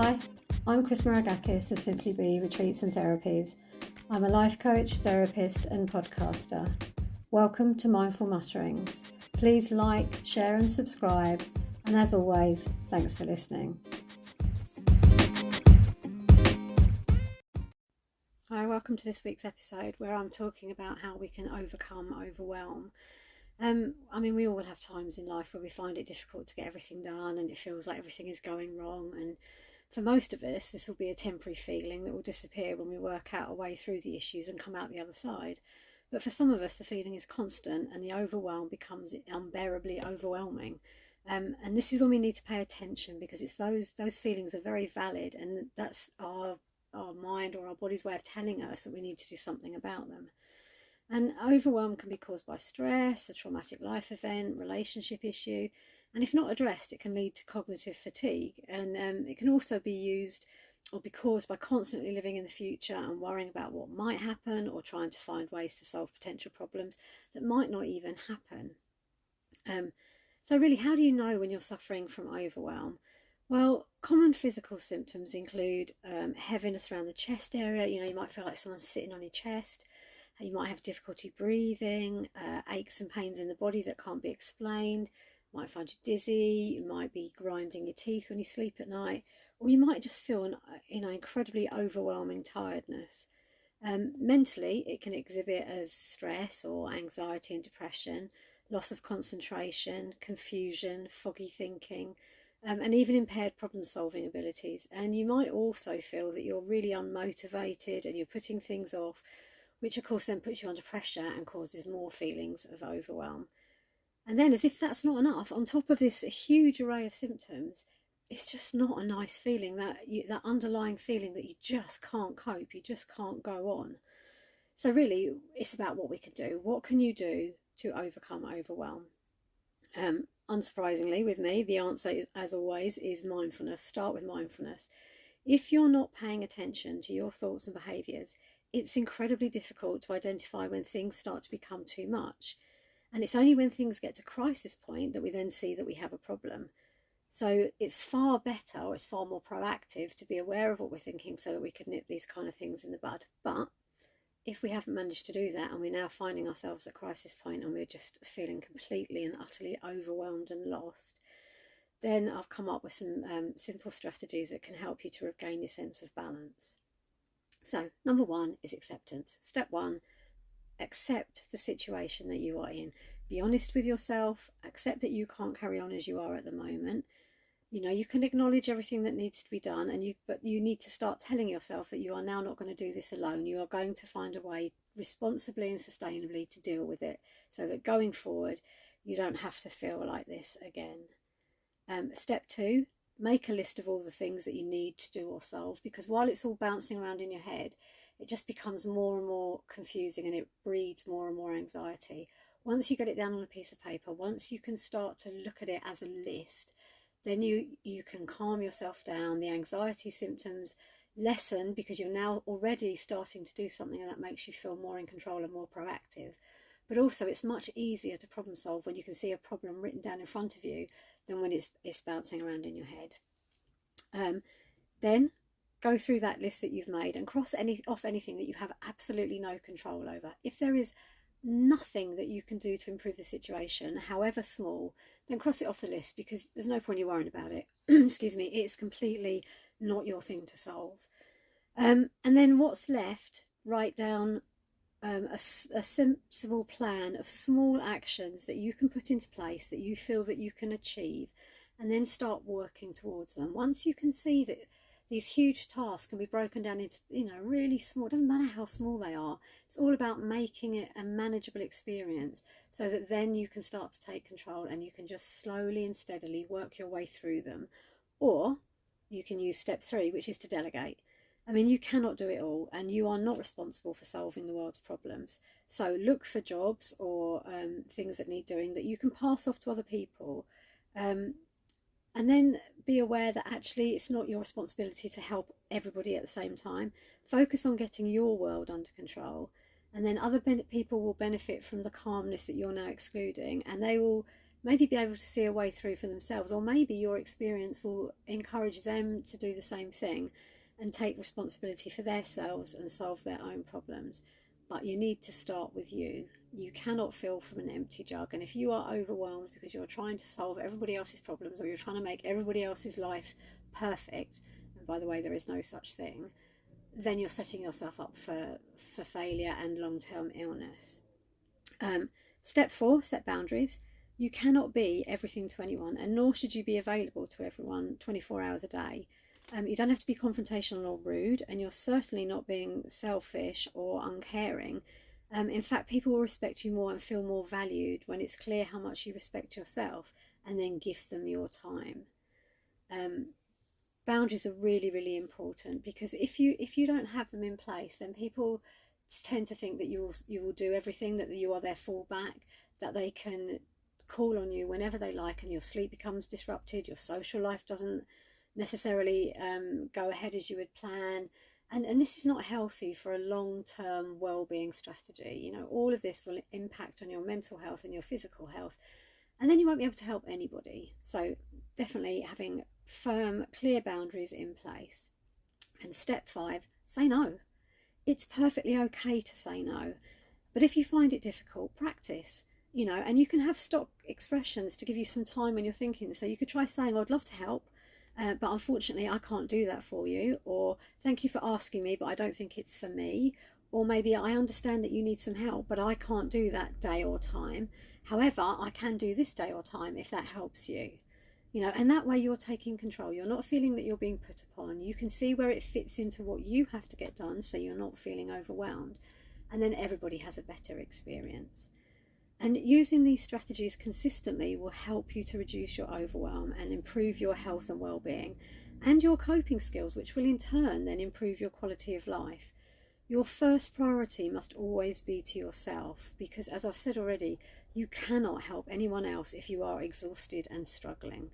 Hi, I'm Chris Maragakis of Simply Be Retreats and Therapies. I'm a life coach, therapist and podcaster. Welcome to Mindful Mutterings. Please like, share and subscribe. And as always, thanks for listening. Hi, welcome to this week's episode where I'm talking about how we can overcome overwhelm. We all have times in life where we find it difficult to get everything done and it feels like everything is going wrong, and for most of us this will be a temporary feeling that will disappear when we work out a way through the issues and come out the other side. But for some of us the feeling is constant and the overwhelm becomes unbearably overwhelming, and this is when we need to pay attention, because it's those feelings are very valid, and that's our mind or our body's way of telling us that we need to do something about them. And overwhelm can be caused by stress, a traumatic life event, relationship issue, and if not addressed, it can lead to cognitive fatigue. And it can also be used or be caused by constantly living in the future and worrying about what might happen, or trying to find ways to solve potential problems that might not even happen. So really, how do you know when you're suffering from overwhelm? Well, common physical symptoms include heaviness around the chest area. You might feel like someone's sitting on your chest. You might have difficulty breathing, aches and pains in the body that can't be explained. You might find you dizzy. You might be grinding your teeth when you sleep at night, or you might just feel an incredibly overwhelming tiredness. Mentally, it can exhibit as stress or anxiety and depression, loss of concentration, confusion, foggy thinking, and even impaired problem-solving abilities. And you might also feel that you're really unmotivated and you're putting things off, which of course then puts you under pressure and causes more feelings of overwhelm. And then, as if that's not enough, on top of this huge array of symptoms, it's just not a nice feeling, that underlying feeling that you just can't cope, you just can't go on. So really, it's about what we can do. What can you do to overcome overwhelm? Unsurprisingly, with me, the answer is, as always, is mindfulness. Start with mindfulness. If you're not paying attention to your thoughts and behaviours, it's incredibly difficult to identify when things start to become too much. And it's only when things get to crisis point that we then see that we have a problem. So it's far better, or it's far more proactive, to be aware of what we're thinking so that we can nip these kind of things in the bud. But if we haven't managed to do that and we're now finding ourselves at crisis point and we're just feeling completely and utterly overwhelmed and lost, then I've come up with some simple strategies that can help you to regain your sense of balance. So number one is acceptance. Step one, accept the situation that you are in. Be honest with yourself. Accept that you can't carry on as you are at the moment. You can acknowledge everything that needs to be done, but you need to start telling yourself that you are now not going to do this alone. You are going to find a way responsibly and sustainably to deal with it, so that going forward you don't have to feel like this again. Step two, make a list of all the things that you need to do or solve, because while it's all bouncing around in your head, it just becomes more and more confusing and it breeds more and more anxiety. Once you get it down on a piece of paper, once you can start to look at it as a list, then you can calm yourself down. The anxiety symptoms lessen because you're now already starting to do something that makes you feel more in control and more proactive. But also it's much easier to problem solve when you can see a problem written down in front of you than when it's bouncing around in your head. Then go through that list that you've made and cross off anything that you have absolutely no control over. If there is nothing that you can do to improve the situation, however small, then cross it off the list, because there's no point in you worrying about it. Excuse me, it's completely not your thing to solve. And then what's left, write down a sensible plan of small actions that you can put into place that you feel that you can achieve, and then start working towards them. Once you can see that these huge tasks can be broken down into really small, it doesn't matter how small they are, it's all about making it a manageable experience, so that then you can start to take control and you can just slowly and steadily work your way through them. Or you can use step three, which is to delegate. You cannot do it all, and you are not responsible for solving the world's problems. So look for jobs or things that need doing that you can pass off to other people. And then be aware that actually it's not your responsibility to help everybody at the same time. Focus on getting your world under control, and then other people will benefit from the calmness that you're now excluding, and they will maybe be able to see a way through for themselves, or maybe your experience will encourage them to do the same thing and take responsibility for themselves and solve their own problems. But you need to start with you. You cannot fill from an empty jug, and if you are overwhelmed because you're trying to solve everybody else's problems, or you're trying to make everybody else's life perfect, and by the way, there is no such thing, then you're setting yourself up for failure and long-term illness. Step 4, set boundaries. You cannot be everything to anyone, and nor should you be available to everyone 24 hours a day. You don't have to be confrontational or rude, and you're certainly not being selfish or uncaring. In fact, people will respect you more and feel more valued when it's clear how much you respect yourself, and then give them your time. Boundaries are really, really important, because if you don't have them in place, then people tend to think that you will do everything, that you are their fallback, that they can call on you whenever they like, and your sleep becomes disrupted, your social life doesn't necessarily go ahead as you would plan, and this is not healthy for a long-term well-being strategy. You know, all of this will impact on your mental health and your physical health, and then you won't be able to help anybody. So definitely having firm, clear boundaries in place. And step 5, say no. It's perfectly okay to say no, but if you find it difficult, practice. You know, and you can have stock expressions to give you some time when you're thinking. So you could try saying, I'd love to help, but unfortunately I can't do that for you, or thank you for asking me, but I don't think it's for me, or maybe I understand that you need some help, but I can't do that day or time. However, I can do this day or time if that helps you. You know, and that way you're taking control. You're not feeling that you're being put upon. You can see where it fits into what you have to get done, so you're not feeling overwhelmed, and then everybody has a better experience. And using these strategies consistently will help you to reduce your overwhelm and improve your health and well-being and your coping skills, which will in turn then improve your quality of life. Your first priority must always be to yourself, because as I've said already, you cannot help anyone else if you are exhausted and struggling.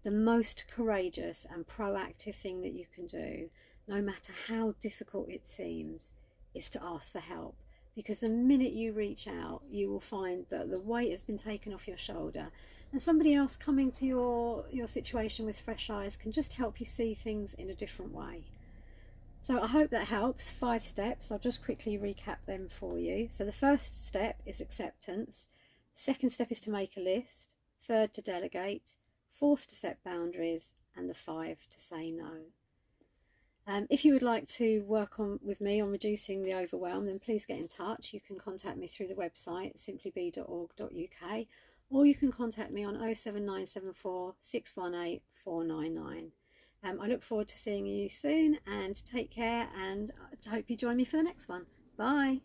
The most courageous and proactive thing that you can do, no matter how difficult it seems, is to ask for help. Because the minute you reach out, you will find that the weight has been taken off your shoulder, and somebody else coming to your situation with fresh eyes can just help you see things in a different way. So I hope that helps. 5 steps. I'll just quickly recap them for you. So the first step is acceptance. The second step is to make a list. Third, to delegate. Fourth, to set boundaries. And the 5, to say no. If you would like to work with me on reducing the overwhelm, then please get in touch. You can contact me through the website simplybe.org.uk, or you can contact me on 07974 618 499. I look forward to seeing you soon, and take care, and I hope you join me for the next one. Bye.